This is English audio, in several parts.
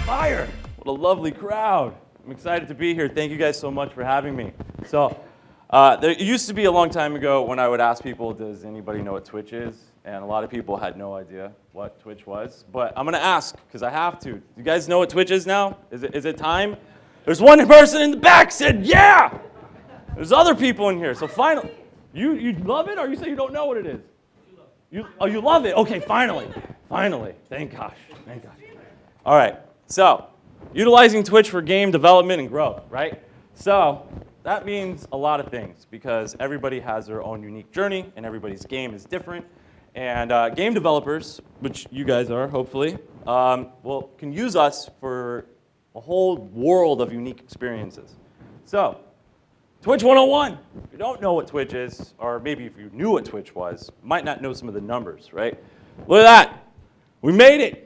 fire. What a lovely crowd. I'm excited to be here. Thank you guys so much for having me. So, there used to be a long time ago when I would ask people, does anybody know what Twitch is? And a lot of people had no idea what Twitch was. But I'm going to ask, because I have to. You guys know what Twitch is now? Is it time? There's one person in the back said, yeah! There's other people in here. So finally, you love it, or you say you don't know what it is? You love it? Okay, finally. Finally. Thank gosh. Thank gosh. All right. So, utilizing Twitch for game development and growth, right? So, that means a lot of things because everybody has their own unique journey and everybody's game is different. And game developers, which you guys are, hopefully, can use us for a whole world of unique experiences. So, Twitch 101. If you don't know what Twitch is, or maybe if you knew what Twitch was, you might not know some of the numbers, right? Look at that. We made it.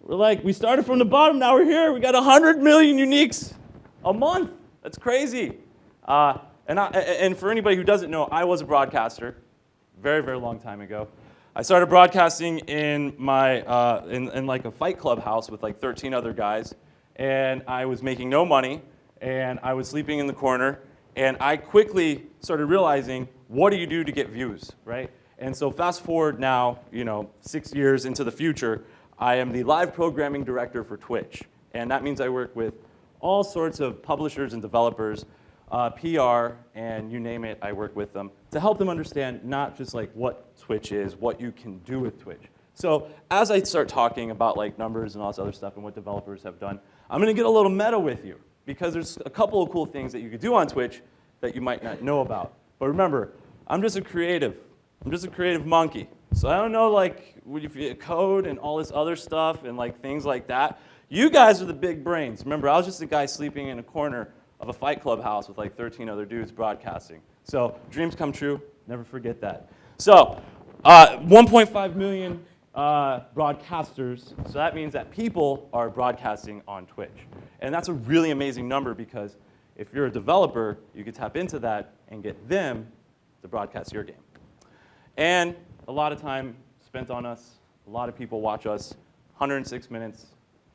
We started from the bottom, now we're here. We got 100 million uniques a month. That's crazy. And for anybody who doesn't know, I was a broadcaster very, very long time ago. I started broadcasting in my in like a fight club house with like 13 other guys, and I was making no money, and I was sleeping in the corner, and I quickly started realizing, what do you do to get views, right? And so fast forward now, 6 years into the future, I am the live programming director for Twitch, and that means I work with all sorts of publishers and developers, PR, and you name it, I work with them to help them understand not just like what Twitch is, what you can do with Twitch. So as I start talking about like numbers and all this other stuff and what developers have done, I'm going to get a little meta with you because there's a couple of cool things that you could do on Twitch that you might not know about. But remember, I'm just a creative. I'm just a creative monkey. So I don't know like if you code and all this other stuff and like things like that. You guys are the big brains. Remember, I was just a guy sleeping in a corner of a fight club house with like 13 other dudes broadcasting. So dreams come true. Never forget that. So 1.5 million broadcasters. So that means that people are broadcasting on Twitch. And that's a really amazing number because if you're a developer, you can tap into that and get them to broadcast your game. And a lot of time spent on us. A lot of people watch us. 106 minutes.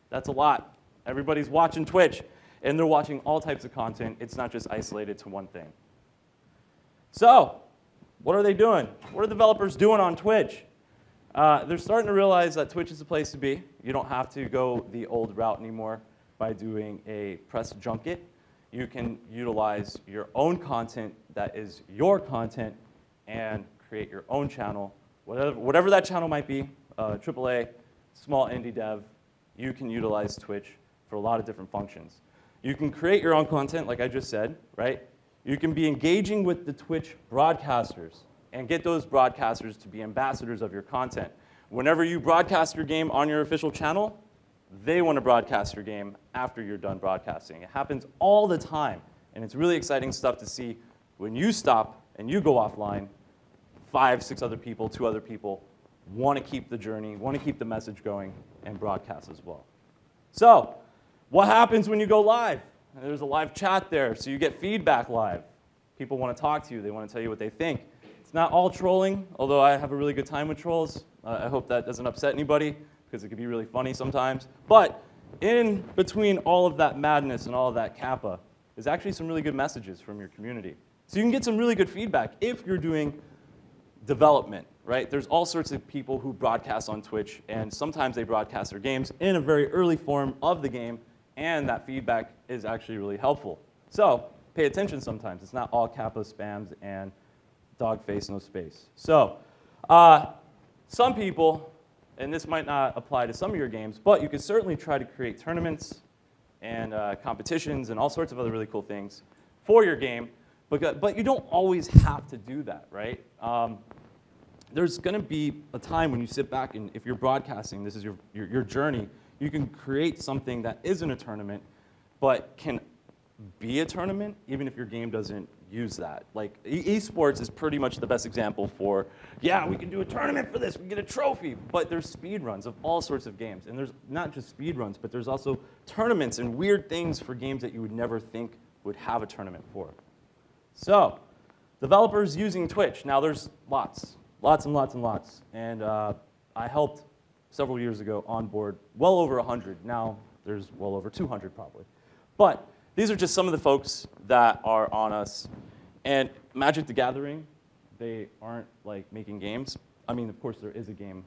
That's a lot. Everybody's watching Twitch. And they're watching all types of content. It's not just isolated to one thing. So, what are they doing? What are developers doing on Twitch? They're starting to realize that Twitch is the place to be. You don't have to go the old route anymore by doing a press junket. You can utilize your own content that is your content and create your own channel. Whatever that channel might be, AAA, small indie dev, you can utilize Twitch for a lot of different functions. You can create your own content, like I just said, right? You can be engaging with the Twitch broadcasters and get those broadcasters to be ambassadors of your content. Whenever you broadcast your game on your official channel, they want to broadcast your game after you're done broadcasting. It happens all the time, and it's really exciting stuff to see when you stop and you go offline, 5, 6 other people, 2 other people want to keep the journey, want to keep the message going, and broadcast as well. So, what happens when you go live? There's a live chat there, so you get feedback live. People want to talk to you. They want to tell you what they think. It's not all trolling, although I have a really good time with trolls. I hope that doesn't upset anybody, because it can be really funny sometimes. But in between all of that madness and all of that kappa, there's actually some really good messages from your community. So you can get some really good feedback if you're doing development, right? There's all sorts of people who broadcast on Twitch, and sometimes they broadcast their games in a very early form of the game, and that feedback is actually really helpful. So pay attention sometimes. It's not all kappa spams and dog face, no space. So some people, and this might not apply to some of your games, but you could certainly try to create tournaments and competitions and all sorts of other really cool things for your game, but you don't always have to do that, right? There's going to be a time when you sit back and if you're broadcasting, this is your journey, you can create something that isn't a tournament, but can be a tournament, even if your game doesn't use that. Like, esports is pretty much the best example for, yeah, we can do a tournament for this, we get a trophy, but there's speed runs of all sorts of games. And there's not just speed runs, but there's also tournaments and weird things for games that you would never think would have a tournament for. So, developers using Twitch. Now, there's lots and lots and lots. And I helped several years ago onboard well over 100. Now, there's well over 200 probably. But these are just some of the folks that are on us. And Magic the Gathering, they aren't like making games. I mean, of course, there is a game.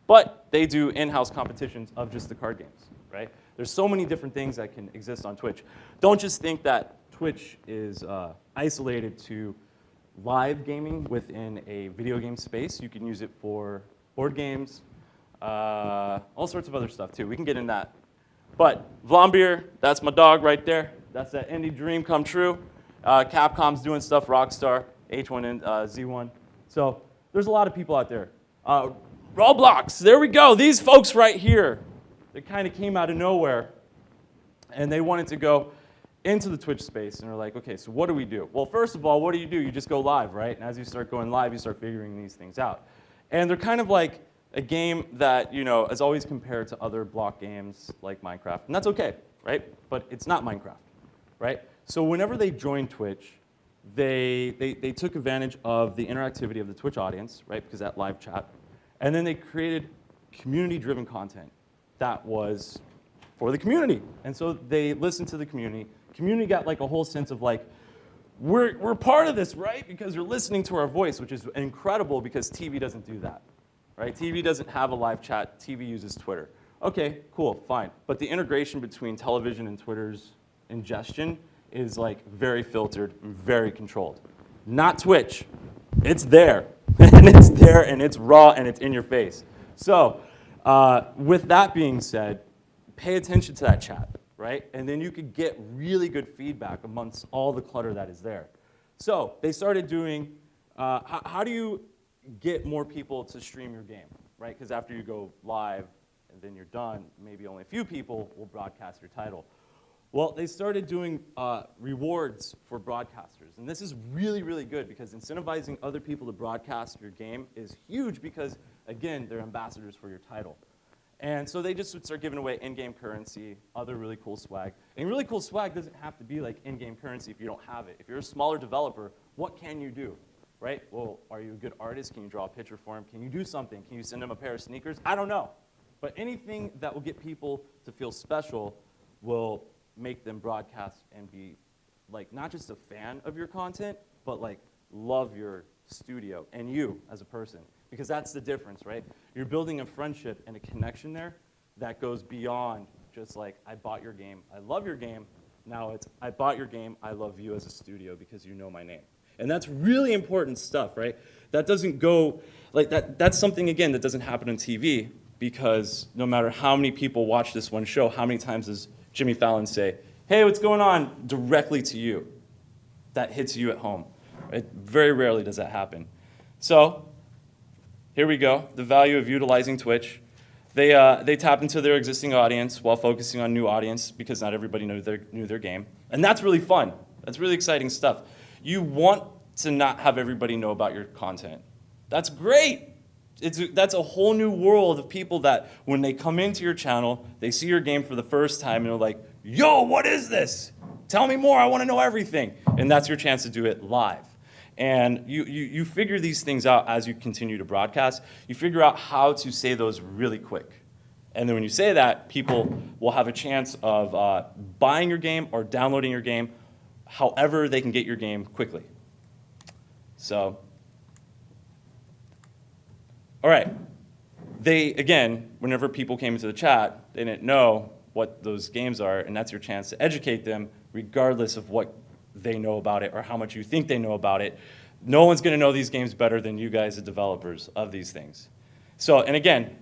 But they do in-house competitions of just the card games, right? There's so many different things that can exist on Twitch. Don't just think that Twitch is isolated to live gaming within a video game space. You can use it for board games, all sorts of other stuff too. We can get in that. But Vlambeer, that's my dog right there. That's that indie dream come true. Capcom's doing stuff, Rockstar, H1 and Z1. So there's a lot of people out there. Roblox, there we go. These folks right here, they kind of came out of nowhere, and they wanted to go into the Twitch space, and they're like, okay, so what do we do? Well, first of all, what do? You just go live, right? And as you start going live, you start figuring these things out. And they're kind of like a game that, you know, is always compared to other block games like Minecraft, and that's okay, right? But it's not Minecraft, right? So whenever they joined Twitch, they took advantage of the interactivity of the Twitch audience, right? Because that live chat, and then they created community-driven content that was for the community. And so they listened to the community. Community got like a whole sense of like, we're part of this, right? Because you're listening to our voice, which is incredible because TV doesn't do that, right? TV doesn't have a live chat. TV uses Twitter. Okay, cool, fine. But the integration between television and Twitter's ingestion is like very filtered and very controlled. Not Twitch. It's there. And it's there, and it's raw, and it's in your face. So with that being said, pay attention to that chat, right? And then you could get really good feedback amongst all the clutter that is there. So they started doing, how do you get more people to stream your game, right? Because after you go live and then you're done, maybe only a few people will broadcast your title. Well, they started doing rewards for broadcasters. And this is really, really good because incentivizing other people to broadcast your game is huge because, again, they're ambassadors for your title. And so they just would start giving away in-game currency, other really cool swag. And really cool swag doesn't have to be like in-game currency if you don't have it. If you're a smaller developer, what can you do, right? Well, are you a good artist? Can you draw a picture for him? Can you do something? Can you send him a pair of sneakers? I don't know. But anything that will get people to feel special will make them broadcast and be like not just a fan of your content, but like love your studio and you as a person. Because that's the difference, right? You're building a friendship and a connection there that goes beyond just like, I bought your game, I love your game. Now it's, I bought your game, I love you as a studio because you know my name. And that's really important stuff, right? That doesn't go, like that's something, again, that doesn't happen on TV because no matter how many people watch this one show, how many times does Jimmy Fallon say, hey, what's going on, directly to you? That hits you at home. Right? Very rarely does that happen. So here we go, the value of utilizing Twitch. They tap into their existing audience while focusing on new audience because not everybody knew their game. And that's really fun. That's really exciting stuff. You want to not have everybody know about your content. That's great. That's a whole new world of people that when they come into your channel, they see your game for the first time and they're like, yo, what is this? Tell me more, I want to know everything. And that's your chance to do it live. And you figure these things out as you continue to broadcast. You figure out how to say those really quick. And then when you say that, people will have a chance of buying your game or downloading your game, however they can get your game quickly. So, all right. They, again, whenever people came into the chat, they didn't know what those games are, and that's your chance to educate them regardless of what they know about it or how much you think they know about it. No one's going to know these games better than you guys, the developers of these things. So, and again,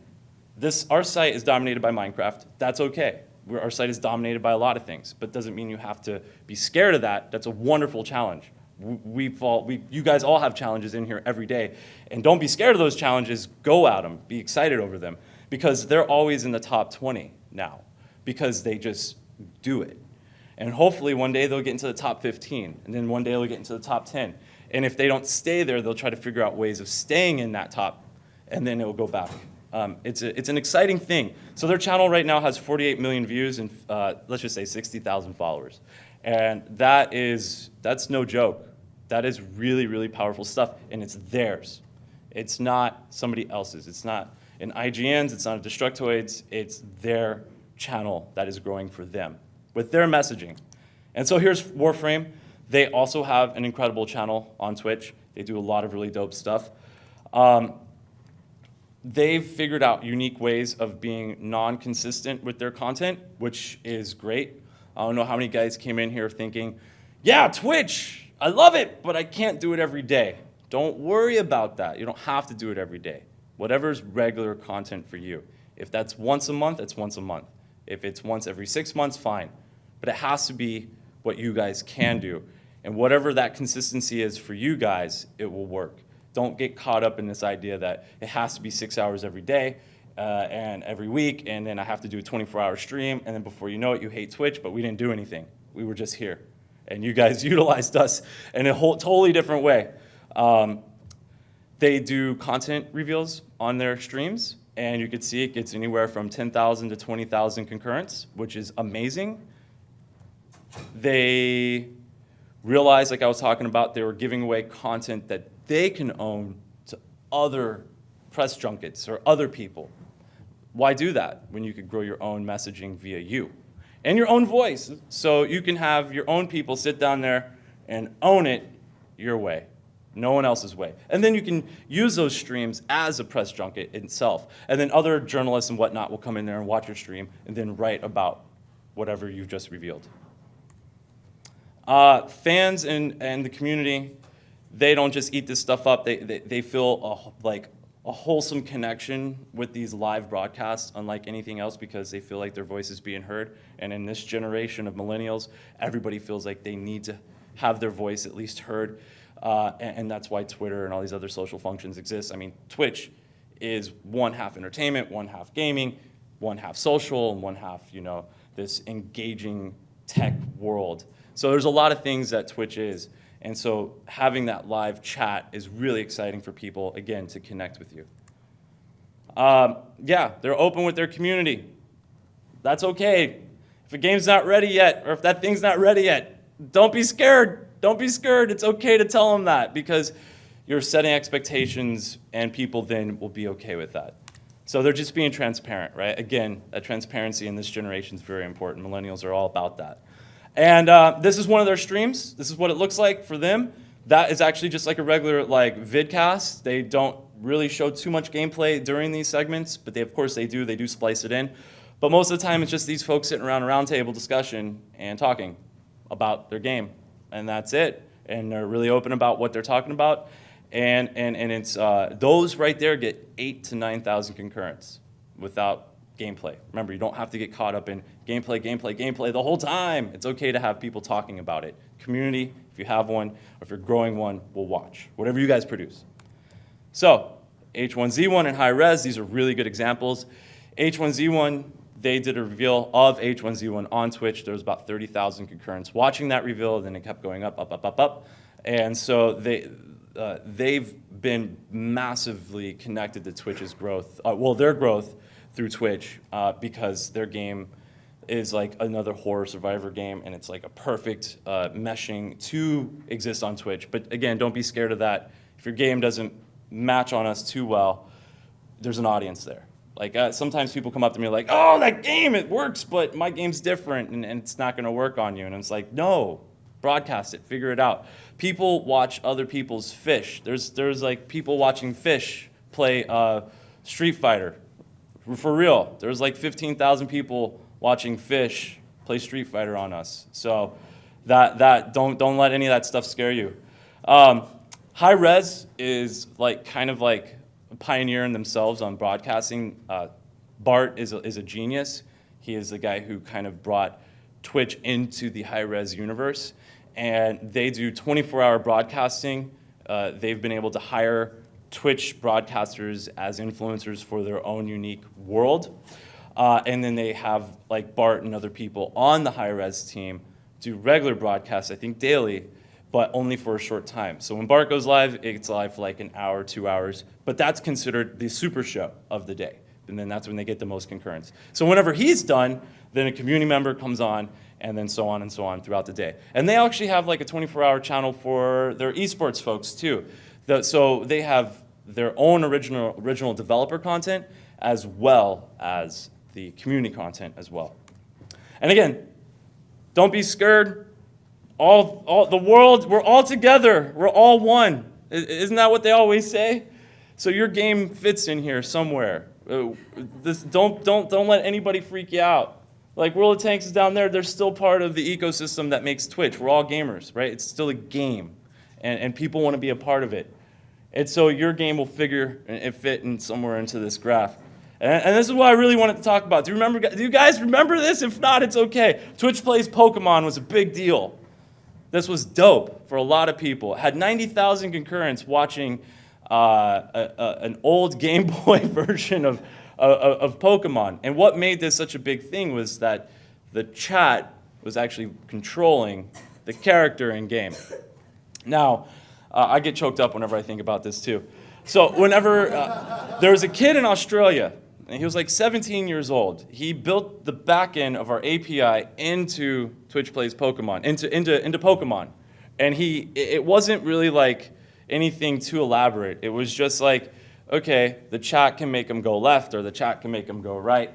our site is dominated by Minecraft. That's okay. Our site is dominated by a lot of things, but doesn't mean you have to be scared of that. That's a wonderful challenge. You guys all have challenges in here every day, and don't be scared of those challenges. Go at them. Be excited over them, because they're always in the top 20 now, because they just do it. And hopefully one day they'll get into the top 15, and then one day they'll get into the top 10. And if they don't stay there, they'll try to figure out ways of staying in that top, and then it'll go back. It's an exciting thing. So their channel right now has 48 million views and let's just say 60,000 followers. And that's no joke. That is really, really powerful stuff, and it's theirs. It's not somebody else's. It's not an IGN's, it's not a Destructoid's, it's their channel that is growing for them with their messaging. And so here's Warframe. They also have an incredible channel on Twitch. They do a lot of really dope stuff. They've figured out unique ways of being non-consistent with their content, which is great. I don't know how many guys came in here thinking, yeah, Twitch, I love it, but I can't do it every day. Don't worry about that. You don't have to do it every day. Whatever's regular content for you. If that's once a month, it's once a month. If it's once every 6 months, fine. But it has to be what you guys can do. And whatever that consistency is for you guys, it will work. Don't get caught up in this idea that it has to be 6 hours every day and every week, and then I have to do a 24-hour stream, and then before you know it, you hate Twitch, but we didn't do anything. We were just here. And you guys utilized us in a totally different way. They do content reveals on their streams, and you can see it gets anywhere from 10,000 to 20,000 concurrents, which is amazing. They realized, like I was talking about, they were giving away content that they can own to other press junkets or other people. Why do that when you could grow your own messaging via you and your own voice? So you can have your own people sit down there and own it your way, no one else's way. And then you can use those streams as a press junket itself. And then other journalists and whatnot will come in there and watch your stream and then write about whatever you've just revealed. Fans and the community, they don't just eat this stuff up. They feel like a wholesome connection with these live broadcasts, unlike anything else, because they feel like their voice is being heard. And in this generation of millennials, everybody feels like they need to have their voice at least heard. And that's why Twitter and all these other social functions exist. I mean, Twitch is one half entertainment, one half gaming, one half social, and one half, this engaging tech world. So there's a lot of things that Twitch is. And so having that live chat is really exciting for people, again, to connect with you. Yeah, they're open with their community. That's okay. If a game's not ready yet, or if that thing's not ready yet, don't be scared. Don't be scared. It's okay to tell them that, because you're setting expectations and people then will be okay with that. So they're just being transparent, right? Again, that transparency in this generation is very important. Millennials are all about that. And this is one of their streams. This is what it looks like for them. That is actually just like a regular vidcast. They don't really show too much gameplay during these segments, but of course they do splice it in. But most of the time it's just these folks sitting around a round table discussion and talking about their game. And that's it. And they're really open about what they're talking about. And it's those right there get 8,000 to 9,000 concurrents without gameplay. Remember, you don't have to get caught up in gameplay the whole time. It's okay to have people talking about it. Community, if you have one, or if you're growing one, will watch. Whatever you guys produce. So, H1Z1 and high res, these are really good examples. H1Z1, they did a reveal of H1Z1 on Twitch. There was about 30,000 concurrents watching that reveal, then it kept going up. And so they've been massively connected to Twitch's growth, their growth through Twitch, because their game is like another horror survivor game, and it's like a perfect meshing to exist on Twitch. But again, don't be scared of that. If your game doesn't match on us too well, there's an audience there. Like sometimes people come up to me like, oh, that game, it works, but my game's different, and it's not gonna work on you. And it's like, no, broadcast it, figure it out. People watch other people's fish. There's like people watching fish play Street Fighter. For real, there's like 15,000 people watching fish play Street Fighter on us. So don't let any of that stuff scare you. High res is kind of like a pioneer in themselves on broadcasting. Bart is a genius. He is the guy who kind of brought Twitch into the high res universe, and they do 24-hour broadcasting. They've been able to hire Twitch broadcasters as influencers for their own unique world. And then they have Bart and other people on the high-res team do regular broadcasts, I think daily, but only for a short time. So when Bart goes live, it's live for like an hour, 2 hours, but that's considered the super show of the day. And then that's when they get the most concurrence. So whenever he's done, then a community member comes on, and then so on throughout the day. And they actually have like a 24-hour channel for their esports folks too. So they have their own original developer content as well as the community content as well. And again, don't be scared. All the world, we're all together. We're all one. Isn't that what they always say? So your game fits in here somewhere. Don't let anybody freak you out. Like World of Tanks is down there. They're still part of the ecosystem that makes Twitch. We're all gamers, right? It's still a game, and people want to be a part of it. And so your game will figure and fit in somewhere into this graph. And this is what I really wanted to talk about. Do you guys remember this? If not, it's okay. Twitch Plays Pokemon was a big deal. This was dope for a lot of people. It had 90,000 concurrents watching an old Game Boy version of Pokemon. And what made this such a big thing was that the chat was actually controlling the character in game. Now, I get choked up whenever I think about this too. So whenever there was a kid in Australia, and he was like 17 years old. He built the back end of our API into Twitch Plays Pokemon, into Pokemon. And it wasn't really like anything too elaborate. It was just like, okay, the chat can make them go left, or the chat can make them go right,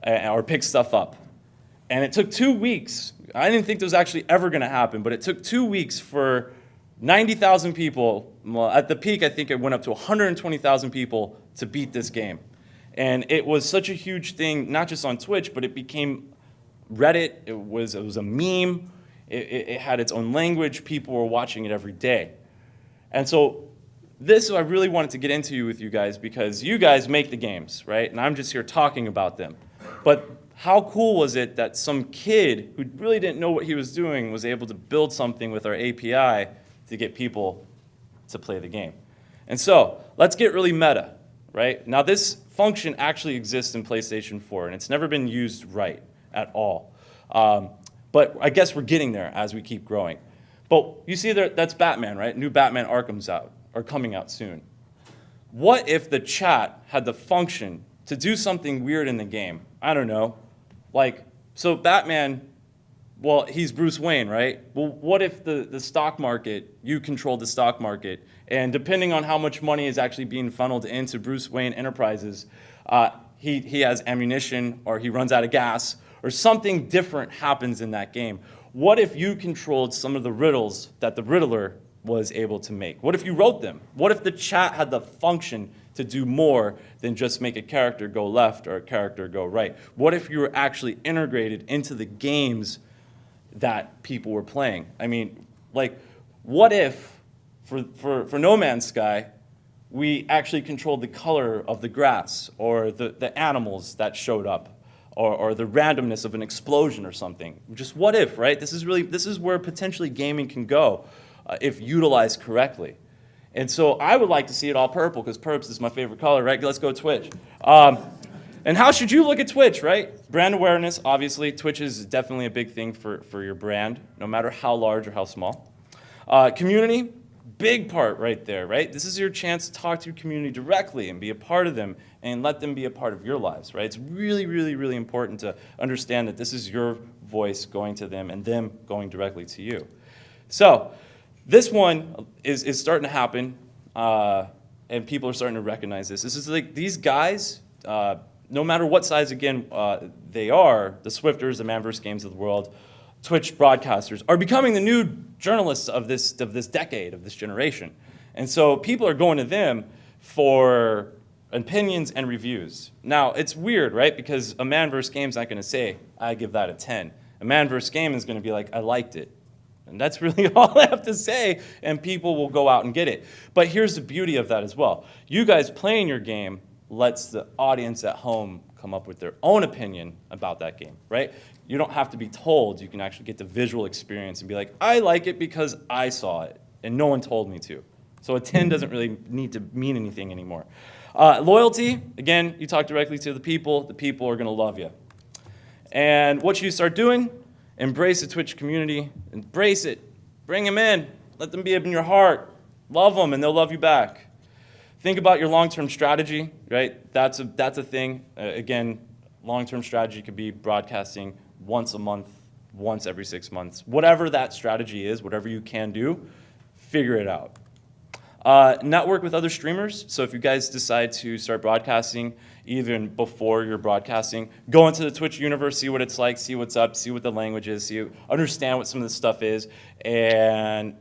or pick stuff up. And it took 2 weeks. I didn't think this was actually ever going to happen, but it took 2 weeks for 90,000 people. Well, at the peak, I think it went up to 120,000 people to beat this game. And it was such a huge thing, not just on Twitch, but it became Reddit. It was a meme. It had its own language. People were watching it every day. And so this I really wanted to get into with you guys, because you guys make the games, right? And I'm just here talking about them. But how cool was it that some kid who really didn't know what he was doing was able to build something with our API to get people to play the game? And so let's get really meta, right? Now this function actually exists in PlayStation 4, and it's never been used right at all. But I guess we're getting there as we keep growing. But you see there, that's Batman, right? New Batman Arkham's out, or coming out soon. What if the chat had the function to do something weird in the game? I don't know. Like, so Batman, well, he's Bruce Wayne, right? Well, what if the stock market, you controlled the stock market, and depending on how much money is actually being funneled into Bruce Wayne Enterprises, he has ammunition, or he runs out of gas, or something different happens in that game. What if you controlled some of the riddles that the Riddler was able to make? What if you wrote them? What if the chat had the function to do more than just make a character go left or a character go right? What if you were actually integrated into the games that people were playing? I mean, like, what if for No Man's Sky, we actually controlled the color of the grass, or the animals that showed up, or the randomness of an explosion or something? Just what if, right? This is where potentially gaming can go if utilized correctly. And so I would like to see it all purple, because purps is my favorite color, right? Let's go Twitch. And how should you look at Twitch, right? Brand awareness, obviously. Twitch is definitely a big thing for your brand, no matter how large or how small. Community, big part right there, right? This is your chance to talk to your community directly and be a part of them and let them be a part of your lives, right? It's really, really, really important to understand that this is your voice going to them and them going directly to you. So this one is starting to happen, and people are starting to recognize this. This is like these guys, no matter what size, again, they are, the Swifters, the Man vs. Games of the world, Twitch broadcasters, are becoming the new journalists of this decade, of this generation. And so people are going to them for opinions and reviews. Now, it's weird, right? Because a Man vs. Game is not going to say, I give that a 10. A Man vs. Game is going to be like, I liked it. And that's really all I have to say, and people will go out and get it. But here's the beauty of that as well. You guys playing your game lets the audience at home come up with their own opinion about that game, right? You don't have to be told. You can actually get the visual experience and be like, I like it because I saw it, and no one told me to. So a 10 doesn't really need to mean anything anymore. Loyalty, again, you talk directly to the people are going to love you. And what should you start doing? Embrace the Twitch community. Embrace it. Bring them in. Let them be in your heart. Love them, and they'll love you back. Think about your long-term strategy, right? That's a thing. Again, long-term strategy could be broadcasting once a month, once every 6 months. Whatever that strategy is, whatever you can do, figure it out. Network with other streamers. So if you guys decide to start broadcasting, even before you're broadcasting, go into the Twitch universe, see what it's like, see what's up, see what the language is, understand what some of this stuff is. And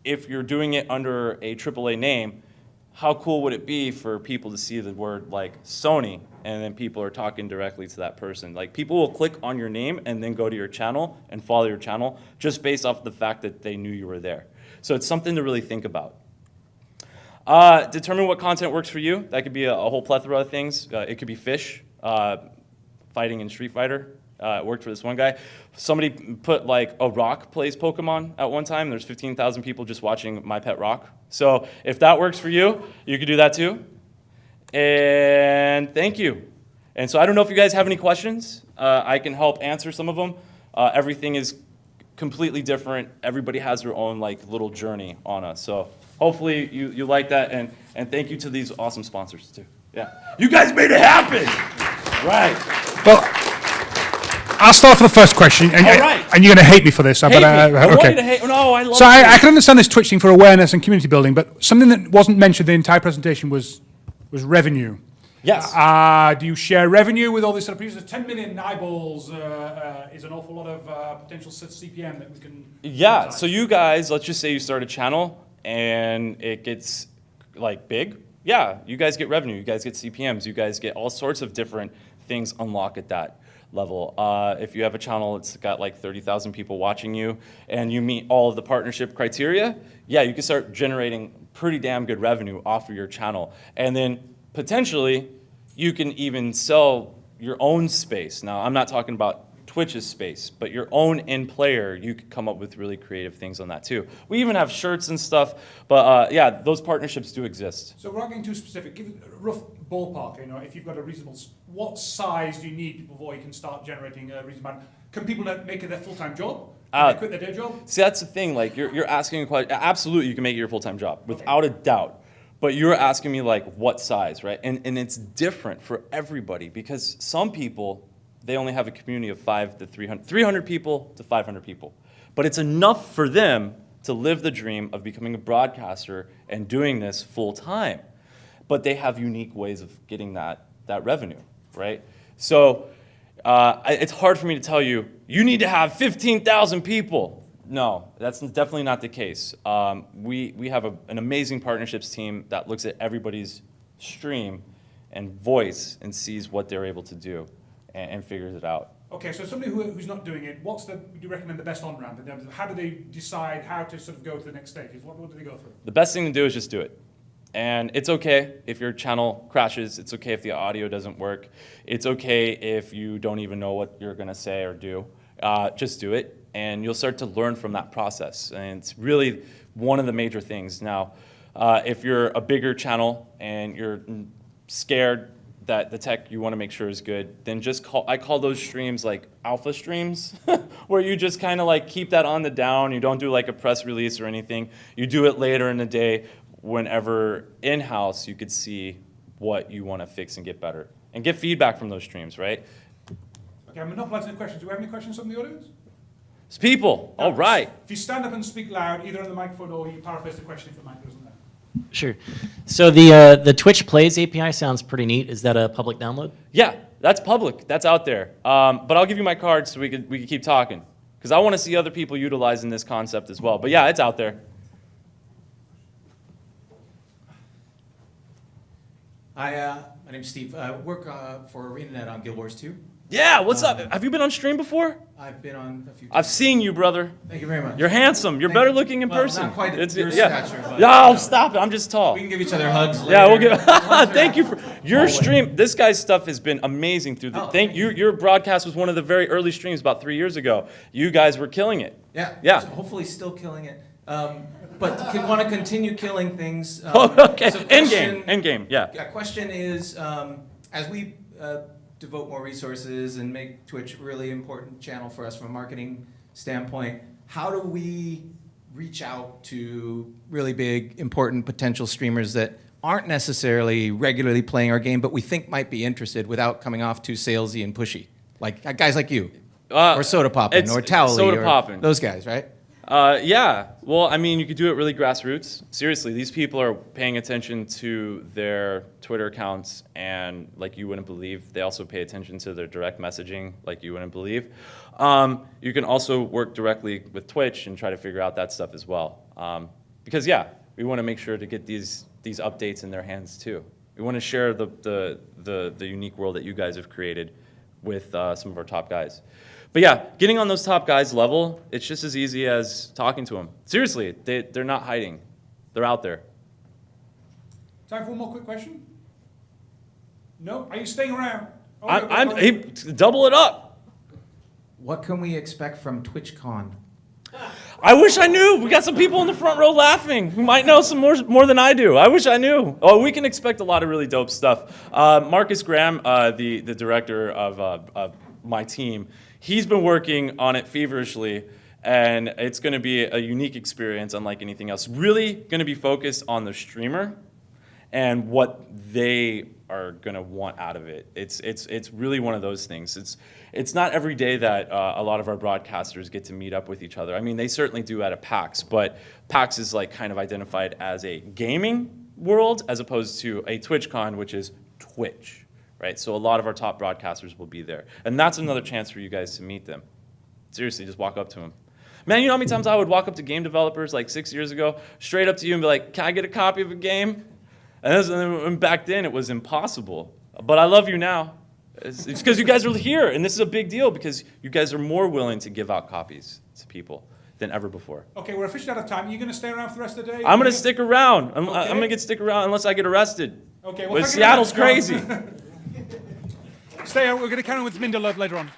if you're doing it under a AAA name, how cool would it be for people to see the word like Sony and then people are talking directly to that person? Like people will click on your name and then go to your channel and follow your channel just based off the fact that they knew you were there. So it's something to really think about. Determine what content works for you. That could be a whole plethora of things. It could be fish, fighting in Street Fighter. It worked for this one guy. Somebody put like a rock plays Pokemon at one time. There's 15,000 people just watching My Pet Rock. So if that works for you, you could do that too. And thank you. And so I don't know if you guys have any questions. I can help answer some of them. Everything is completely different. Everybody has their own like little journey on us. So hopefully you like that. And thank you to these awesome sponsors too. Yeah. You guys made it happen. Right. Well, I'll start for the first question, and you're going to hate me for this. Hate me. I want you to hate. No, I love it. So I can understand this Twitch thing for awareness and community building, but something that wasn't mentioned in the entire presentation was revenue. Yes. Do you share revenue with all these sort of producers? 10 million eyeballs is an awful lot of potential CPM that we can... Yeah, so you guys, let's just say you start a channel and it gets like big. Yeah, you guys get revenue, you guys get CPMs, you guys get all sorts of different things unlock at that level. If you have a channel that's got like 30,000 people watching you and you meet all of the partnership criteria, yeah, you can start generating pretty damn good revenue off of your channel. And then potentially you can even sell your own space. Now, I'm not talking about Twitch's space, but your own in-player, you could come up with really creative things on that too. We even have shirts and stuff, but yeah, those partnerships do exist. So without getting too specific, give a rough ballpark, you know, if you've got a reasonable, what size do you need before you can start generating a reasonable amount? Can people make it their full-time job? Can they quit their day job? See, that's the thing, like you're asking a question, absolutely you can make it your full-time job, without a doubt. But you're asking me like what size, right? And it's different for everybody because some people, they only have a community of 5 to 300 people to 500 people. But it's enough for them to live the dream of becoming a broadcaster and doing this full time. But they have unique ways of getting that revenue, right? So it's hard for me to tell you, you need to have 15,000 people. No, that's definitely not the case. We have an amazing partnerships team that looks at everybody's stream and voice and sees what they're able to do and figures it out. Okay, so somebody who's not doing it, do you recommend the best on-ramp? How do they decide how to sort of go to the next stages? What do they go through? The best thing to do is just do it. And it's okay if your channel crashes. It's okay if the audio doesn't work. It's okay if you don't even know what you're going to say or do. Just do it. And you'll start to learn from that process. And it's really one of the major things. Now, if you're a bigger channel and you're scared that the tech you want to make sure is good, then I call those streams like alpha streams, where you just kind of like keep that on the down. You don't do like a press release or anything. You do it later in the day whenever in-house you could see what you want to fix and get better. And get feedback from those streams, right? Okay, I'm monopolizing the questions. Do we have any questions from the audience? It's people, all right. If you stand up and speak loud, either on the microphone or you paraphrase the question if the mic isn't there. Sure. So the Twitch Plays API sounds pretty neat. Is that a public download? Yeah, that's public. That's out there. But I'll give you my card so we can keep talking, because I want to see other people utilizing this concept as well. But yeah, it's out there. Hi, my name's Steve. I work for ArenaNet on Guild Wars 2. Yeah, what's up? Have you been on stream before? I've been on a few times. I've seen you, brother. Thank you very much. You're handsome. You're better looking in person. Not quite your yeah. stature, but... No, stop it. I'm just tall. We can give each other hugs later. Yeah, we'll give... Thank you for... Your stream, this guy's stuff has been amazing through the... Thank you. Your broadcast was one of the very early streams about 3 years ago. You guys were killing it. Yeah. Yeah. So hopefully still killing it. But want to continue killing things. Okay. So End game. Yeah. Yeah. Question is, as we devote more resources and make Twitch a really important channel for us from a marketing standpoint, how do we reach out to really big, important potential streamers that aren't necessarily regularly playing our game, but we think might be interested without coming off too salesy and pushy? Like guys like you, or Soda Poppin', or Towley, Soda Poppin'. those guys, right? Yeah, well, I mean, you could do it really grassroots. Seriously, these people are paying attention to their Twitter accounts, and like you wouldn't believe, they also pay attention to their direct messaging, like you wouldn't believe. You can also work directly with Twitch and try to figure out that stuff as well. Because yeah, we want to make sure to get these updates in their hands too. We want to share the unique world that you guys have created with some of our top guys. But yeah, getting on those top guys' level, it's just as easy as talking to them. Seriously, they're not hiding. They're out there. Time for one more quick question? No? Are you staying around? Oh, Hey, double it up. What can we expect from TwitchCon? I wish I knew. We got some people in the front row laughing who might know some more than I do. I wish I knew. Oh, we can expect a lot of really dope stuff. Marcus Graham, the director of my team, he's been working on it feverishly, and it's going to be a unique experience unlike anything else. Really going to be focused on the streamer and what they are going to want out of it. It's really one of those things. It's not every day that a lot of our broadcasters get to meet up with each other. I mean, they certainly do at a PAX, but PAX is like kind of identified as a gaming world as opposed to a TwitchCon, which is Twitch. Right? So a lot of our top broadcasters will be there. And that's another chance for you guys to meet them. Seriously, just walk up to them. Man, you know how many times I would walk up to game developers like 6 years ago, straight up to you and be like, can I get a copy of a game? And back then it was impossible. But I love you now. It's because you guys are here, and this is a big deal because you guys are more willing to give out copies to people than ever before. Okay, we're officially out of time. Are you going to stay around for the rest of the day? I'm going to stick around. I'm Okay. going to stick around unless I get arrested. Okay, well, But Seattle's crazy. Stay out. We're going to carry on with Minda Love later on.